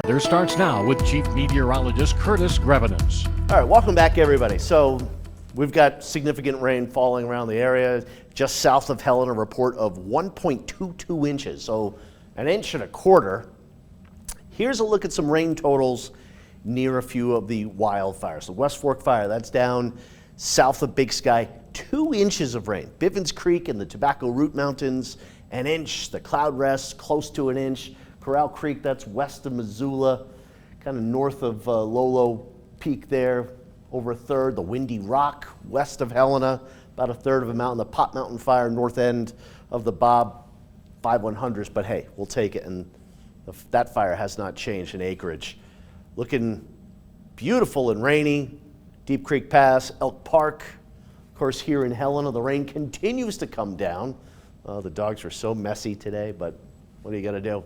Weather starts now with Chief Meteorologist Curtis Grevenance. All right, welcome back, everybody. So we've got significant rain falling around the area. Just south of Helena, a report of 1.22 inches, so an inch and a quarter. Here's a look at some rain totals near a few of the wildfires. The West Fork fire, that's down south of Big Sky, 2 inches of rain. Bivens Creek in the Tobacco Root Mountains, an inch. The Cloud Rest, close to an inch. Corral Creek, that's west of Missoula, kind of north of Lolo Peak there, over a third. The Windy Rock, west of Helena, about a third of a mountain. The Pot Mountain Fire, north end of the Bob, 5/100s, but hey, we'll take it. And that fire has not changed in acreage. Looking beautiful and rainy. Deep Creek Pass, Elk Park. Of course, here in Helena, the rain continues to come down. The dogs are so messy today, but what are you going to do?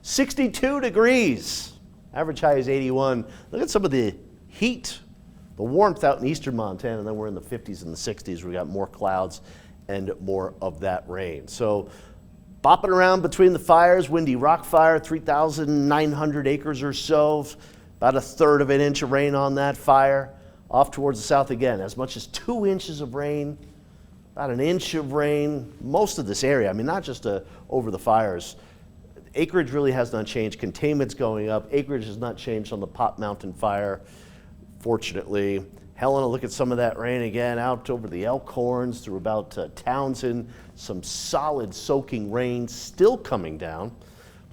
62 degrees. Average high is 81. Look at some of the heat, the warmth out in eastern Montana, and then we're in the 50s and the 60s. We got more clouds and more of that rain. So bopping around between the fires, Windy Rock Fire, 3,900 acres or so, about a third of an inch of rain on that fire. Off towards the south again, as much as 2 inches of rain, about an inch of rain. Most of this area, I mean, not just over the fires. Acreage really has not changed. Containment's going up. Acreage has not changed on the Pot Mountain Fire, fortunately. Helena, look at some of that rain again out over the Elkhorns through about Townsend. Some solid soaking rain still coming down.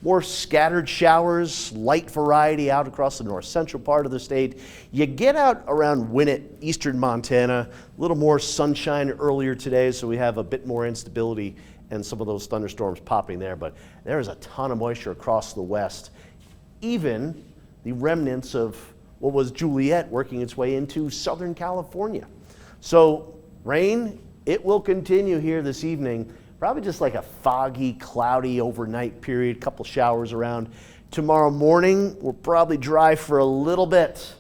More scattered showers, light variety out across the north central part of the state. You get out around Winnett, eastern Montana, a little more sunshine earlier today, so we have a bit more instability and some of those thunderstorms popping there, but there is a ton of moisture across the west. Even the remnants of what was Juliet working its way into Southern California. So rain, it will continue here this evening. Probably just like a foggy, cloudy overnight period, couple showers around. Tomorrow morning, we'll probably dry for a little bit,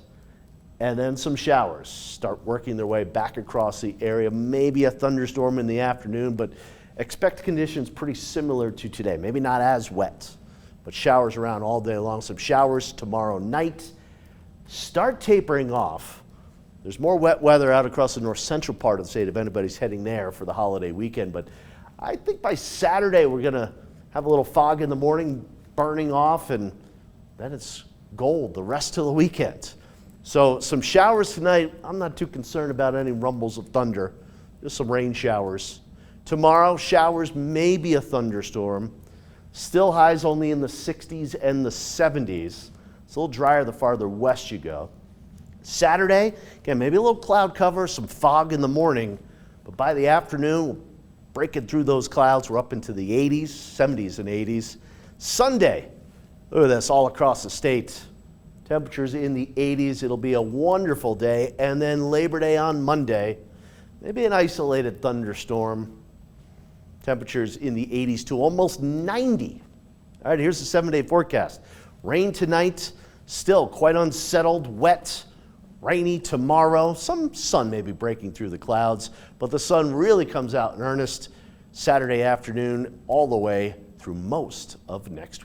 and then some showers start working their way back across the area. Maybe a thunderstorm in the afternoon, but expect conditions pretty similar to today. Maybe not as wet, but showers around all day long. Some showers tomorrow night. Start tapering off. There's more wet weather out across the north central part of the state if anybody's heading there for the holiday weekend, but I think by Saturday we're going to have a little fog in the morning burning off, and then it's gold the rest of the weekend. So some showers tonight. I'm not too concerned about any rumbles of thunder, just some rain showers. Tomorrow, showers, maybe a thunderstorm. Still highs only in the 60s and the 70s. It's a little drier the farther west you go. Saturday, again, maybe a little cloud cover, some fog in the morning, but by the afternoon, breaking through those clouds, we're up into the 80s, 70s and 80s. Sunday, look at this all across the state. Temperatures in the 80s. It'll be a wonderful day. And then Labor Day on Monday, maybe an isolated thunderstorm. Temperatures in the 80s to almost 90. All right, here's the 7-day forecast. Rain tonight, still quite unsettled, wet, rainy tomorrow. Some sun may be breaking through the clouds, but the sun really comes out in earnest Saturday afternoon all the way through most of next week.